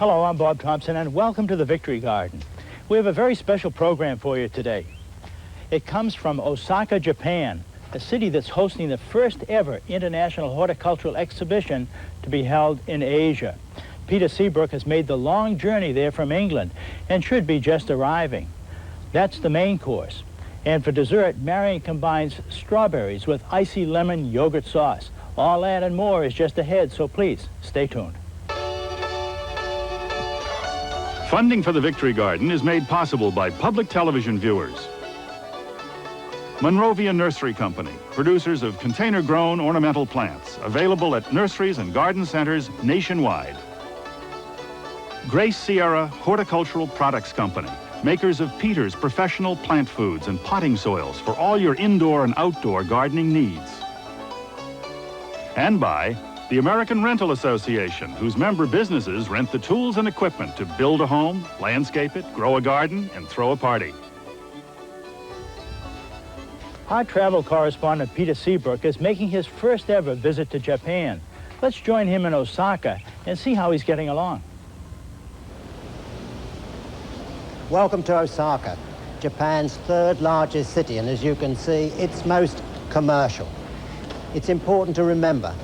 Hello, I'm Bob Thompson, and welcome to the Victory Garden. We have a very special program for you today. It comes from Osaka, Japan, a city that's hosting the first ever international horticultural exhibition to be held in Asia. Peter Seabrook has made the long journey there from England and should be just arriving. That's the main course. And for dessert, Marion combines strawberries with icy lemon yogurt sauce. All that and more is just ahead, so please stay tuned. Funding for the Victory Garden is made possible by public television viewers. Monrovia Nursery Company, producers of container-grown ornamental plants, available at nurseries and garden centers nationwide. Grace Sierra Horticultural Products Company, makers of Peter's professional plant foods and potting soils for all your indoor and outdoor gardening needs. And by the American Rental Association, whose member businesses rent the tools and equipment to build a home, landscape it, grow a garden, and throw a party. Our travel correspondent, Peter Seabrook, is making his first ever visit to Japan. Let's join him in Osaka and see how he's getting along. Welcome to Osaka, Japan's third largest city, and as you can see, it's most commercial. It's important to remember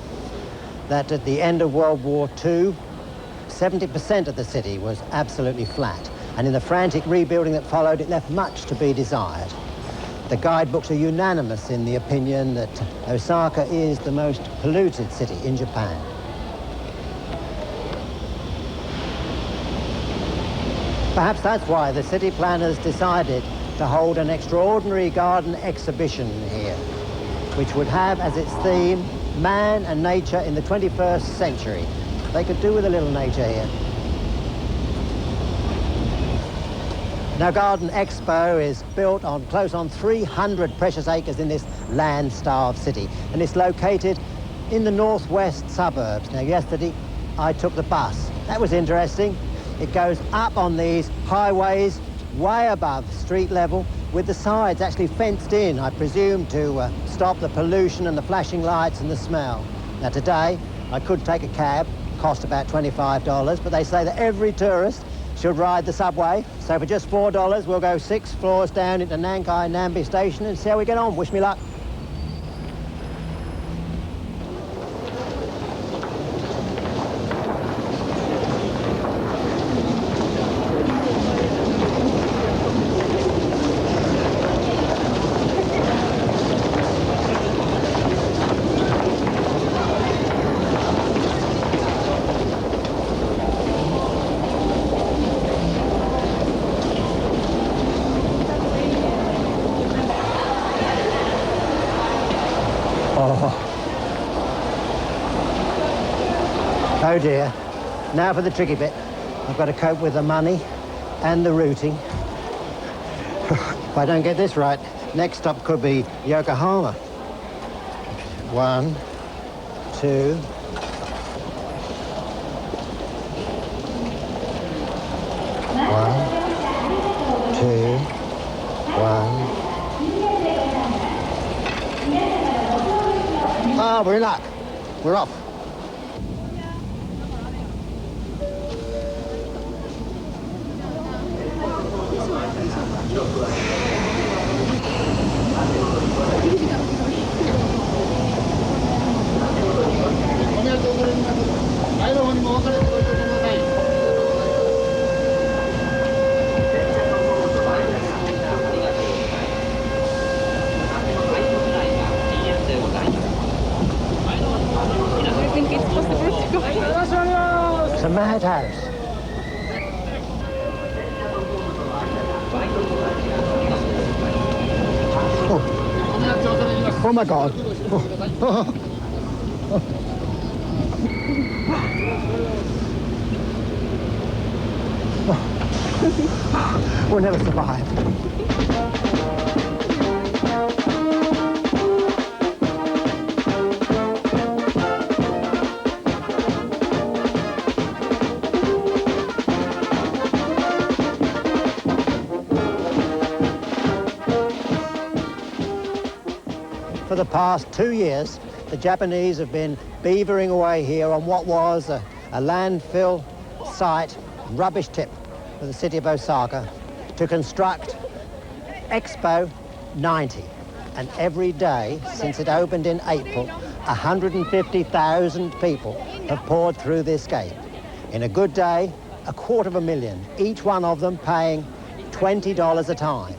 that at the end of World War II, 70% of the city was absolutely flat, and in the frantic rebuilding that followed, it left much to be desired. The guidebooks are unanimous in the opinion that Osaka is the most polluted city in Japan. Perhaps that's why the city planners decided to hold an extraordinary garden exhibition here, which would have as its theme man and nature in the 21st century. They could do with a little nature here. Now, Garden Expo is built on close on 300 precious acres in this land-starved city, and it's located in the northwest suburbs. Now, yesterday I took the bus. That was interesting. It goes up on these highways way above street level, with the sides actually fenced in, I presume, to stop the pollution and the flashing lights and the smell. Now, today I could take a cab, cost about $25, but they say that every tourist should ride the subway. So for just $4, we'll go 6 floors down into Nankai Nambi Station and see how we get on. Wish me luck. Oh dear. Now for the tricky bit. I've got to cope with the money and the routing. If I don't get this right, next stop could be Yokohama. 1, 2. Ah, we're in luck. We're off. It's a madhouse. Oh my God. We'll never survive. For the past 2 years, the Japanese have been beavering away here on what was a landfill site rubbish tip for the city of Osaka to construct Expo 90. And every day since it opened in April, 150,000 people have poured through this gate. In a good day, 250,000, each one of them paying $20 a time.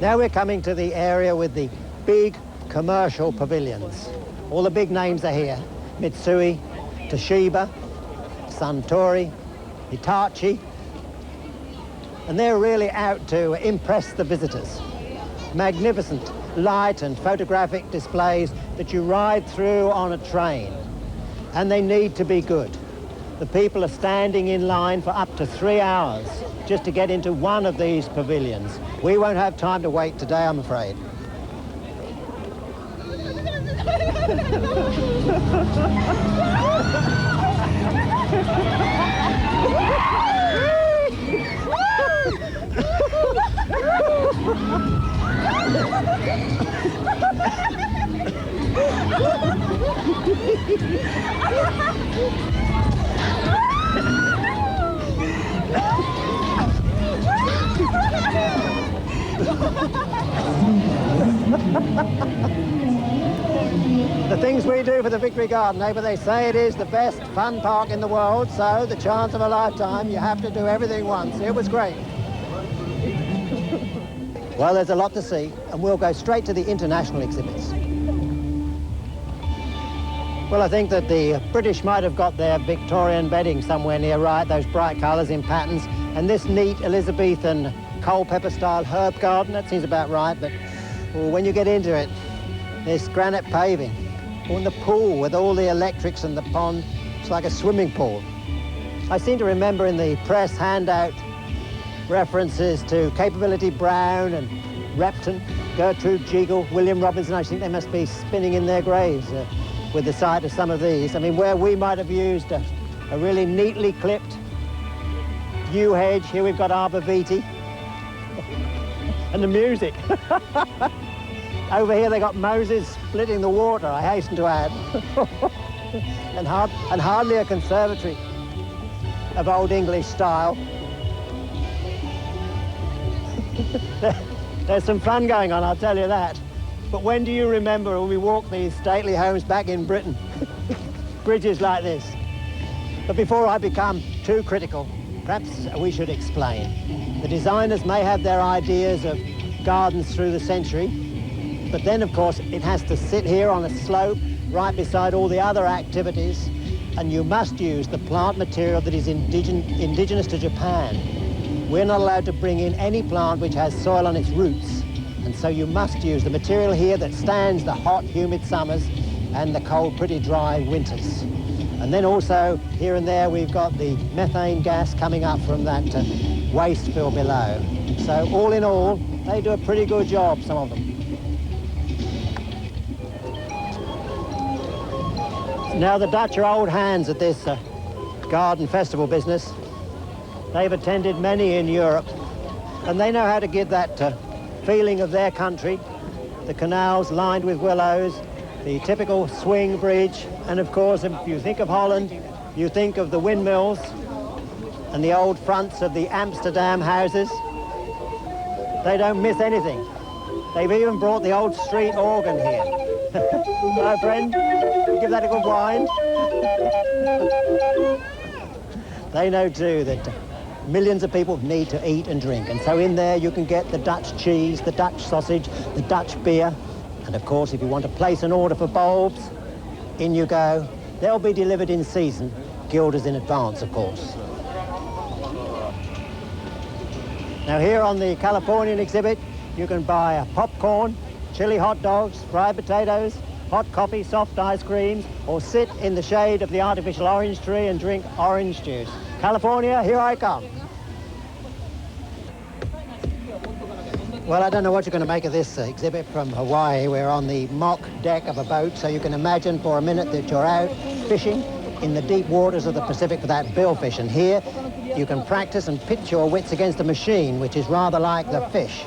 Now we're coming to the area with the big commercial pavilions. All the big names are here. Mitsui, Toshiba, Suntory, Hitachi. And they're really out to impress the visitors. Magnificent light and photographic displays that you ride through on a train. And they need to be good. The people are standing in line for up to 3 hours just to get into one of these pavilions. We won't have time to wait today, I'm afraid. The things we do for the Victory Garden, but they say it is the best fun park in the world, so the chance of a lifetime, you have to do everything once. It was great. Well, there's a lot to see, and we'll go straight to the international exhibits. Well, I think that the British might have got their Victorian bedding somewhere near right, those bright colours in patterns, and this neat Elizabethan Culpeper style herb garden, that seems about right, but when you get into it, this granite paving, and the pool with all the electrics and the pond, it's like a swimming pool. I seem to remember in the press handout references to Capability Brown and Repton, Gertrude Jeagle, William Robinson. I think they must be spinning in their graves with the sight of some of these. I mean, where we might have used a really neatly clipped yew hedge, here we've got arbor vitae. And the music. Over here they got Moses splitting the water, I hasten to add. and hardly a conservatory of Old English style. There's some fun going on, I'll tell you that. But when do you remember when we walked these stately homes back in Britain? Bridges like this. But before I become too critical, perhaps we should explain. The designers may have their ideas of gardens through the century, but then, of course, it has to sit here on a slope right beside all the other activities, and you must use the plant material that is indigenous to Japan. We're not allowed to bring in any plant which has soil on its roots, and so you must use the material here that stands the hot, humid summers and the cold, pretty dry winters. And then also, here and there, we've got the methane gas coming up from that waste fill below. So all in all, they do a pretty good job, some of them. Now, the Dutch are old hands at this garden festival business. They've attended many in Europe, and they know how to give that feeling of their country. The canals lined with willows, the typical swing bridge, and of course, if you think of Holland, you think of the windmills and the old fronts of the Amsterdam houses. They don't miss anything. They've even brought the old street organ here. Hello, friend. Give that a good wind. They know too that millions of people need to eat and drink, and so in there you can get the Dutch cheese, the Dutch sausage, the Dutch beer, and of course if you want to place an order for bulbs, in you go. They'll be delivered in season, guilders in advance, of course. Now here on the Californian exhibit, you can buy popcorn, chili hot dogs, fried potatoes, hot coffee, soft ice creams, or sit in the shade of the artificial orange tree and drink orange juice. California, here I come. Well, I don't know what you're going to make of this exhibit from Hawaii. We're on the mock deck of a boat, so you can imagine for a minute that you're out fishing in the deep waters of the Pacific for that billfish. And here you can practice and pitch your wits against a machine, which is rather like the fish.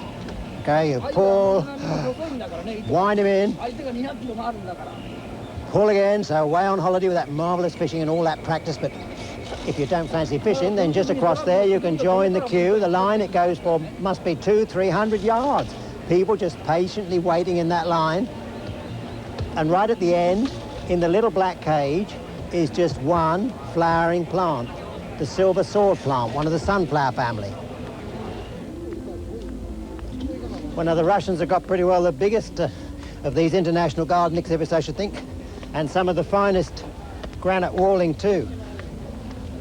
Okay, you pull, wind him in, pull again, so away on holiday with that marvellous fishing and all that practice, but If you don't fancy fishing, then just across there you can join the queue. The line it goes for must be 200-300 yards. People just patiently waiting in that line. And right at the end, in the little black cage, is just one flowering plant, the silver sword plant, one of the sunflower family. Well, now the Russians have got pretty well the biggest of these international garden exhibits, I should think, and some of the finest granite walling too.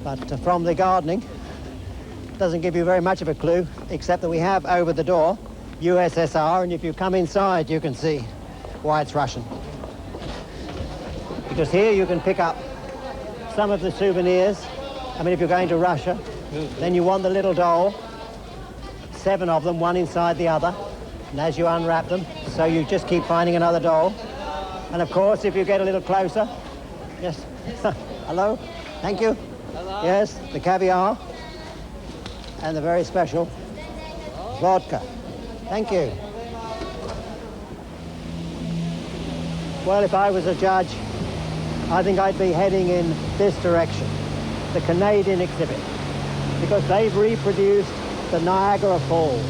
But from the gardening, doesn't give you very much of a clue, except that we have over the door USSR, and if you come inside you can see why it's Russian. Because here you can pick up some of the souvenirs. I mean, if you're going to Russia, then you want the little doll, 7 of them, one inside the other, and as you unwrap them, so you just keep finding another doll. And of course, if you get a little closer, yes, hello, thank you. Hello. Yes, the caviar and the very special vodka. Thank you. Well, if I was a judge, I think I'd be heading in this direction, the Canadian exhibit, because they've reproduced the Niagara Falls,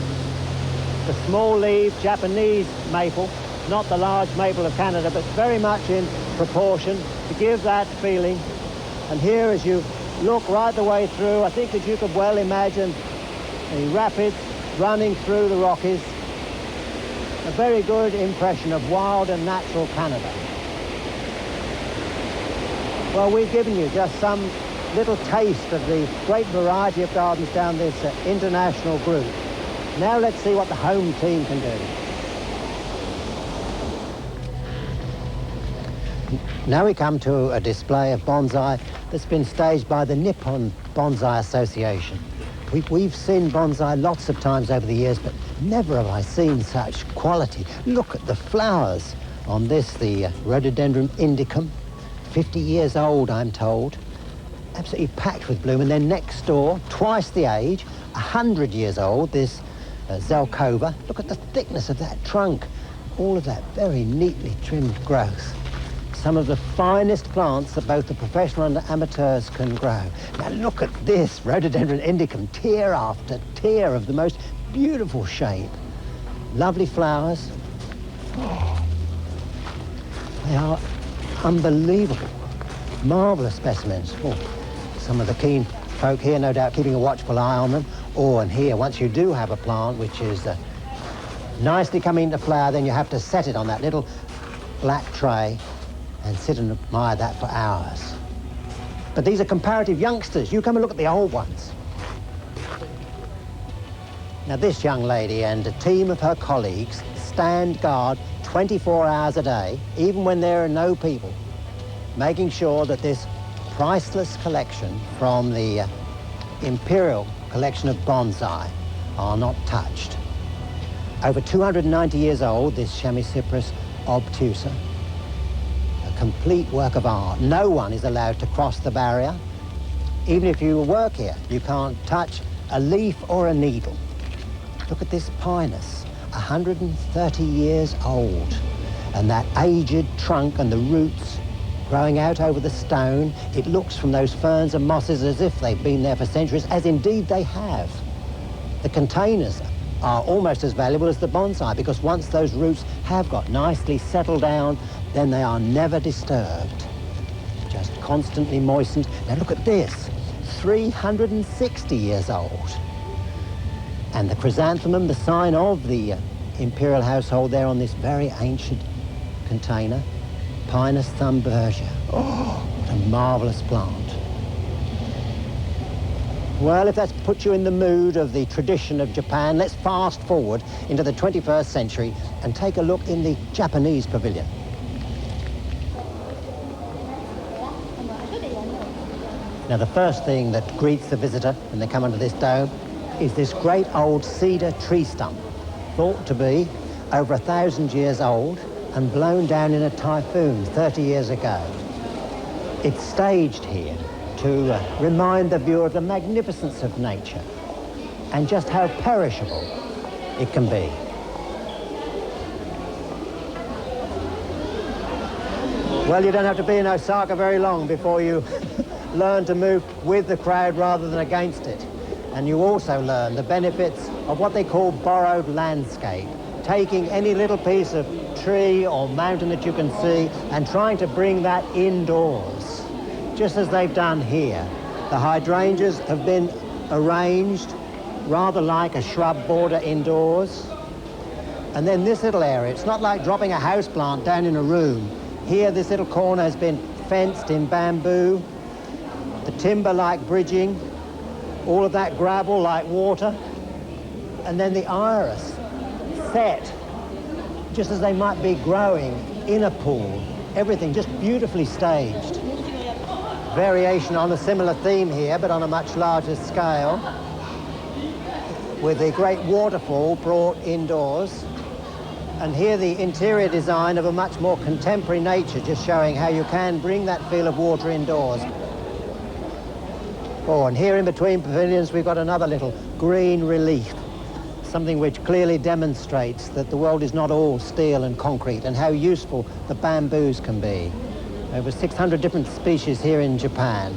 the small-leaved Japanese maple, not the large maple of Canada, but very much in proportion to give that feeling. And here, as you look right the way through, I think that you could well imagine the rapids running through the Rockies, a very good impression of wild and natural Canada. Well, we've given you just some little taste of the great variety of gardens down this international group. Now let's see what the home team can do. Now we come to a display of bonsai that's been staged by the Nippon Bonsai Association. We've seen bonsai lots of times over the years, but never have I seen such quality. Look at the flowers on this, the Rhododendron indicum, 50 years old, I'm told. Absolutely packed with bloom. And then next door, twice the age, 100 years old, this Zelkova. Look at the thickness of that trunk. All of that very neatly trimmed growth. Some of the finest plants that both the professional and the amateurs can grow. Now look at this Rhododendron indicum, tier after tier of the most beautiful shape. Lovely flowers. Oh, they are unbelievable, marvellous specimens. Oh, some of the keen folk here, no doubt, keeping a watchful eye on them. Oh, and here, once you do have a plant which is nicely coming into flower, then you have to set it on that little black tray and sit and admire that for hours. But these are comparative youngsters. You come and look at the old ones. Now, this young lady and a team of her colleagues stand guard 24 hours a day, even when there are no people, making sure that this priceless collection from the Imperial collection of bonsai are not touched. Over 290 years old, this Chamaecyparis obtusa, a complete work of art. No one is allowed to cross the barrier. Even if you work here, you can't touch a leaf or a needle. Look at this pinus, 130 years old, and that aged trunk and the roots growing out over the stone. It looks from those ferns and mosses as if they've been there for centuries, as indeed they have. The containers are almost as valuable as the bonsai, because once those roots have got nicely settled down, then they are never disturbed, just constantly moistened. Now look at this, 360 years old. And the chrysanthemum, the sign of the imperial household there on this very ancient container, Pinus thunbergia. Oh, what a marvellous plant. Well, if that's put you in the mood of the tradition of Japan, let's fast forward into the 21st century and take a look in the Japanese pavilion. Now, the first thing that greets the visitor when they come under this dome is this great old cedar tree stump, thought to be over 1,000 years old and blown down in a typhoon 30 years ago. It's staged here to remind the viewer of the magnificence of nature and just how perishable it can be. Well, you don't have to be in Osaka very long before you learn to move with the crowd rather than against it. And you also learn the benefits of what they call borrowed landscape, taking any little piece of tree or mountain that you can see and trying to bring that indoors, just as they've done here. The hydrangeas have been arranged rather like a shrub border indoors. And then this little area, it's not like dropping a houseplant down in a room. Here, this little corner has been fenced in bamboo, the timber like bridging, all of that gravel like water, and then the iris set just as they might be growing in a pool. Everything just beautifully staged. Variation on a similar theme here, but on a much larger scale, with the great waterfall brought indoors. And here the interior design of a much more contemporary nature, just showing how you can bring that feel of water indoors. Oh, and here in between pavilions we've got another little green relief, something which clearly demonstrates that the world is not all steel and concrete and how useful the bamboos can be. Over 600 different species here in Japan.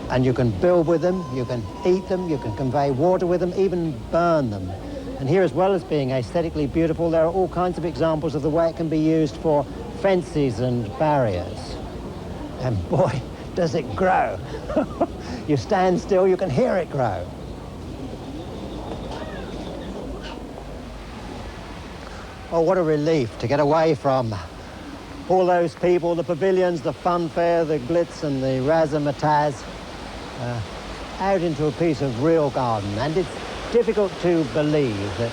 And you can build with them, you can eat them, you can convey water with them, even burn them. And here, as well as being aesthetically beautiful, there are all kinds of examples of the way it can be used for fences and barriers. And boy, does it grow. You stand still, you can hear it grow. Oh, what a relief to get away from all those people, the pavilions, the funfair, the glitz and the razzmatazz, out into a piece of real garden. And it's difficult to believe that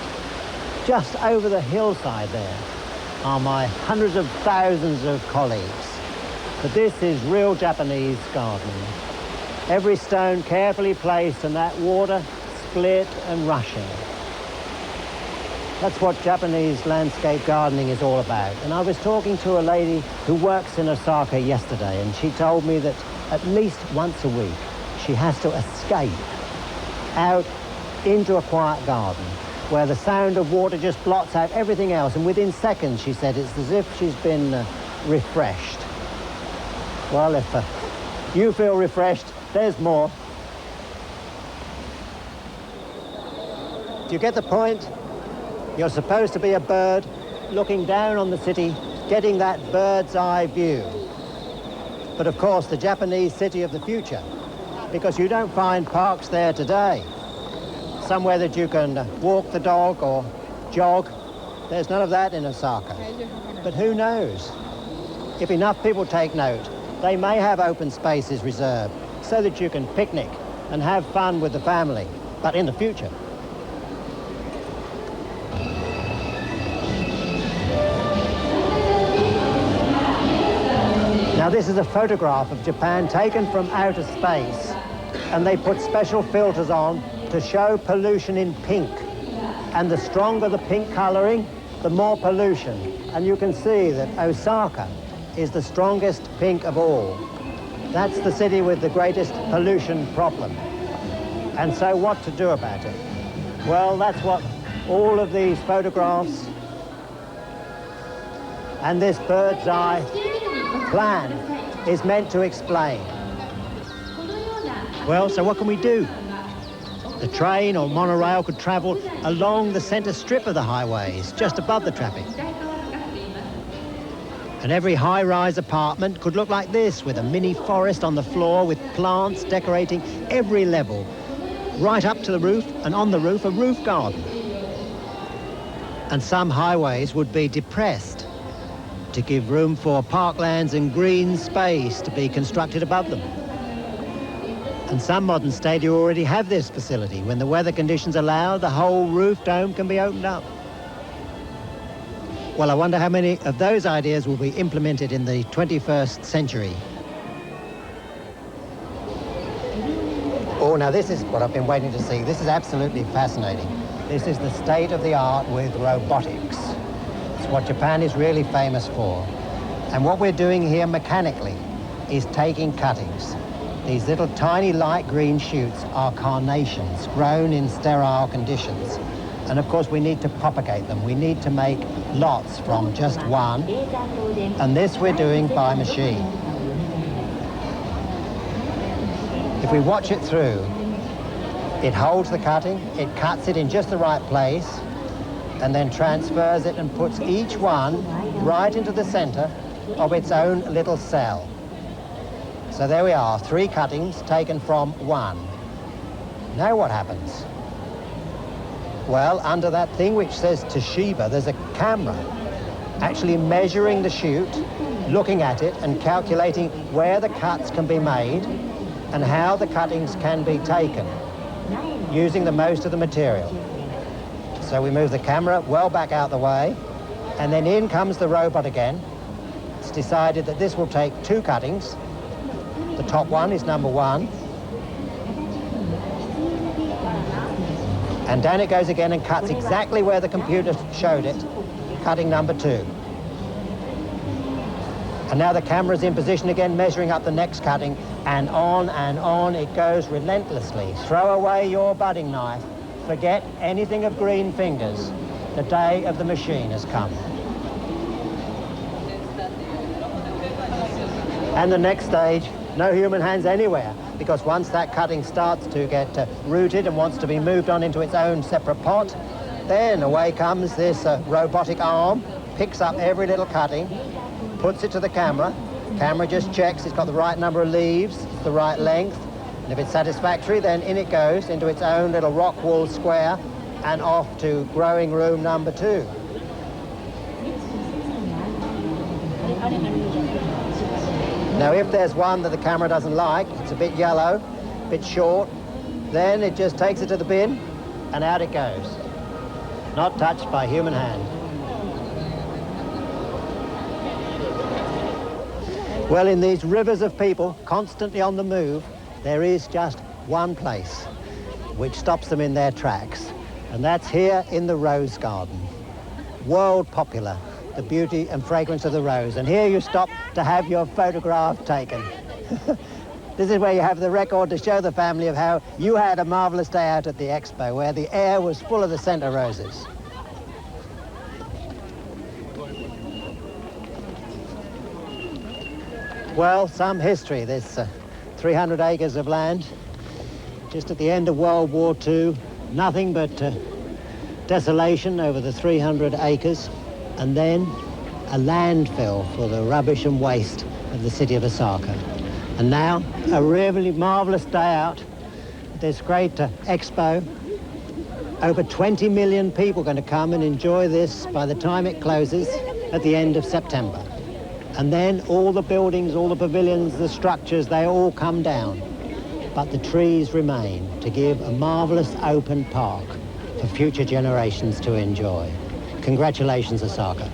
just over the hillside there are my hundreds of thousands of colleagues. But this is real Japanese gardening. Every stone carefully placed and that water split and rushing. That's what Japanese landscape gardening is all about. And I was talking to a lady who works in Osaka yesterday, and she told me that at least once a week she has to escape out into a quiet garden where the sound of water just blots out everything else, and within seconds, she said, it's as if she's been refreshed. Well, if you feel refreshed, there's more. Do you get the point? You're supposed to be a bird looking down on the city, getting that bird's eye view. But of course, the Japanese city of the future, because you don't find parks there today. Somewhere that you can walk the dog or jog. There's none of that in Osaka. But who knows? If enough people take note, they may have open spaces reserved so that you can picnic and have fun with the family, but in the future. Now this is a photograph of Japan taken from outer space, and they put special filters on to show pollution in pink. And the stronger the pink coloring, the more pollution. And you can see that Osaka is the strongest pink of all. That's the city with the greatest pollution problem. And so what to do about it? Well, that's what all of these photographs and this bird's eye plan is meant to explain. Well, so what can we do? The train or monorail could travel along the centre strip of the highways, just above the traffic. And every high-rise apartment could look like this, with a mini forest on the floor with plants decorating every level, right up to the roof, and on the roof, a roof garden. And some highways would be depressed to give room for parklands and green space to be constructed above them. And some modern stadia already have this facility. When the weather conditions allow, the whole roof dome can be opened up. Well, I wonder how many of those ideas will be implemented in the 21st century. Oh, now this is what I've been waiting to see. This is absolutely fascinating. This is the state of the art with robotics. It's what Japan is really famous for. And what we're doing here mechanically is taking cuttings. These little tiny light green shoots are carnations grown in sterile conditions. And of course we need to propagate them. We need to make lots from just one. And this we're doing by machine. If we watch it through, it holds the cutting, it cuts it in just the right place, and then transfers it and puts each one right into the center of its own little cell. So there we are, 3 cuttings taken from 1. Now what happens? Well, under that thing which says Toshiba, there's a camera actually measuring the shoot, looking at it and calculating where the cuts can be made and how the cuttings can be taken using the most of the material. So we move the camera well back out the way, and then in comes the robot again. It's decided that this will take 2 cuttings. The top one is number 1. And down it goes again and cuts exactly where the computer showed it, cutting number 2. And now the camera's in position again, measuring up the next cutting, and on it goes relentlessly. Throw away your budding knife. Forget anything of green fingers. The day of the machine has come. And the next stage, no human hands anywhere, because once that cutting starts to get rooted and wants to be moved on into its own separate pot, then away comes this robotic arm, picks up every little cutting, puts it to the camera. Camera just checks it's got the right number of leaves, the right length, and if it's satisfactory, then in it goes into its own little rock wall square and off to growing room number 2. Now, if there's one that the camera doesn't like, it's a bit yellow, a bit short, then it just takes it to the bin and out it goes. Not touched by human hand. Well, in these rivers of people constantly on the move, there is just one place which stops them in their tracks, and that's here in the rose garden. World popular, the beauty and fragrance of the rose. And here you stop to have your photograph taken. This is where you have the record to show the family of how you had a marvelous day out at the Expo, where the air was full of the center roses. Well, some history. This 300 acres of land, just at the end of World War II, nothing but desolation over the 300 acres, and then a landfill for the rubbish and waste of the city of Osaka. And now, a really marvelous day out at this great expo. Over 20 million people going to come and enjoy this by the time it closes at the end of September. And then all the buildings, all the pavilions, the structures, they all come down. But the trees remain to give a marvelous open park for future generations to enjoy. Congratulations, Osaka.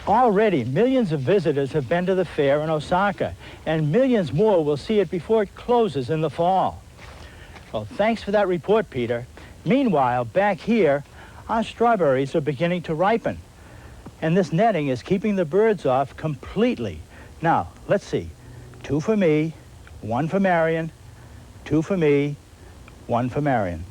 Already, millions of visitors have been to the fair in Osaka, and millions more will see it before it closes in the fall. Well, thanks for that report, Peter. Meanwhile, back here, our strawberries are beginning to ripen, and this netting is keeping the birds off completely. Now, let's see. 2 for me, 1 for Marion, 2 for me, 1 for Marion.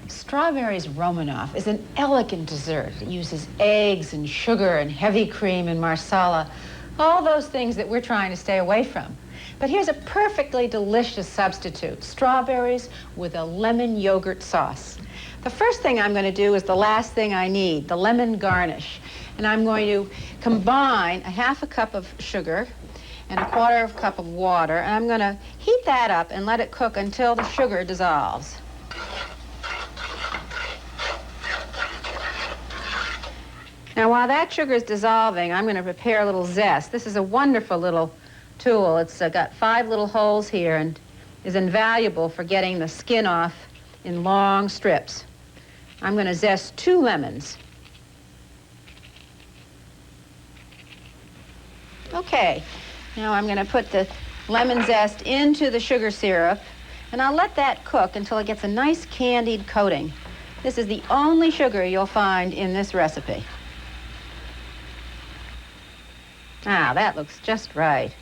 Strawberries Romanoff is an elegant dessert. It uses eggs and sugar and heavy cream and marsala, all those things that we're trying to stay away from. But here's a perfectly delicious substitute, strawberries with a lemon yogurt sauce. The first thing I'm going to do is the last thing I need, the lemon garnish. And I'm going to combine a 1/2 cup of sugar and a 1/4 cup of water, and I'm going to heat that up and let it cook until the sugar dissolves. Now, while that sugar is dissolving, I'm going to prepare a little zest. This is a wonderful little tool. It's got 5 little holes here and is invaluable for getting the skin off in long strips. I'm going to zest 2 lemons. Okay, now I'm going to put the lemon zest into the sugar syrup, and I'll let that cook until it gets a nice candied coating. This is the only sugar you'll find in this recipe. Ah, that looks just right.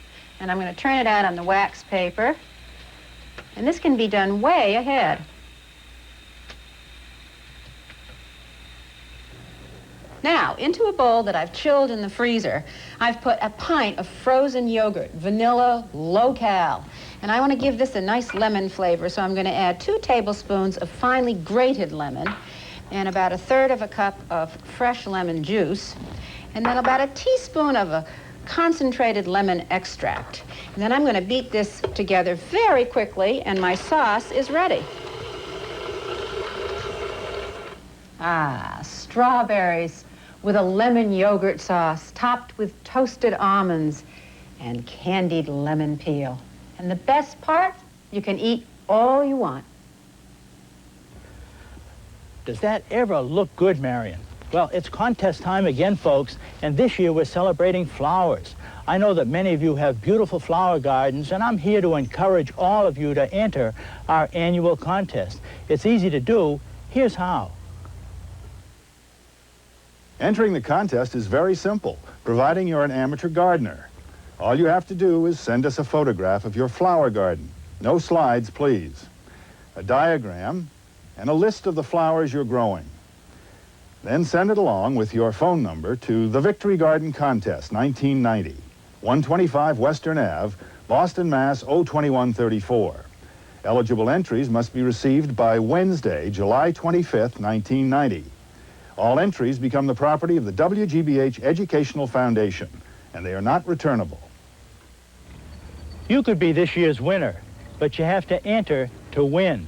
And I'm going to turn it out on the wax paper. And this can be done way ahead. Now, into a bowl that I've chilled in the freezer, I've put a pint of frozen yogurt, vanilla, low-cal. And I want to give this a nice lemon flavor, so I'm going to add 2 tablespoons of finely grated lemon and about 1/3 of a cup of fresh lemon juice, and then about a teaspoon of a concentrated lemon extract. And then I'm going to beat this together very quickly, and my sauce is ready. Ah, strawberries with a lemon yogurt sauce topped with toasted almonds and candied lemon peel. And the best part, you can eat all you want. Does that ever look good, Marion? Well, it's contest time again, folks, and this year we're celebrating flowers. I know that many of you have beautiful flower gardens, and I'm here to encourage all of you to enter our annual contest. It's easy to do. Here's how. Entering the contest is very simple, providing you're an amateur gardener. All you have to do is send us a photograph of your flower garden. No slides, please. A diagram and a list of the flowers you're growing. Then send it along with your phone number to the Victory Garden Contest, 1990, 125 Western Ave, Boston, Mass. 02134. Eligible entries must be received by Wednesday, July 25th, 1990. All entries become the property of the WGBH Educational Foundation, and they are not returnable. You could be this year's winner, but you have to enter to win.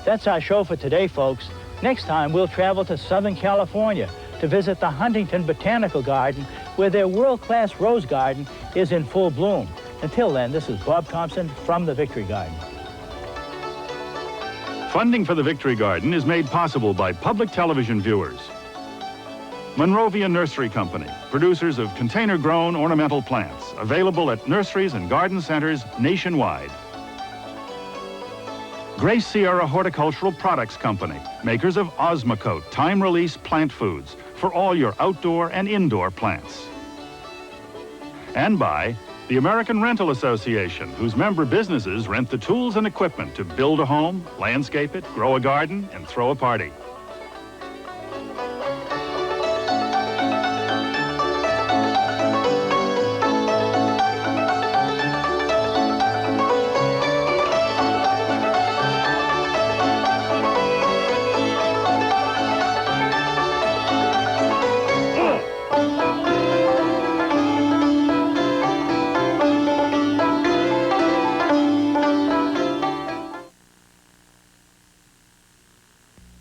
That's our show for today, folks. Next time, we'll travel to Southern California to visit the Huntington Botanical Garden, where their world-class rose garden is in full bloom. Until then, this is Bob Thompson from the Victory Garden. Funding for the Victory Garden is made possible by public television viewers. Monrovia Nursery Company, producers of container-grown ornamental plants, available at nurseries and garden centers nationwide. Grace Sierra Horticultural Products Company, makers of Osmocote time-release plant foods for all your outdoor and indoor plants. And by the American Rental Association, whose member businesses rent the tools and equipment to build a home, landscape it, grow a garden, and throw a party.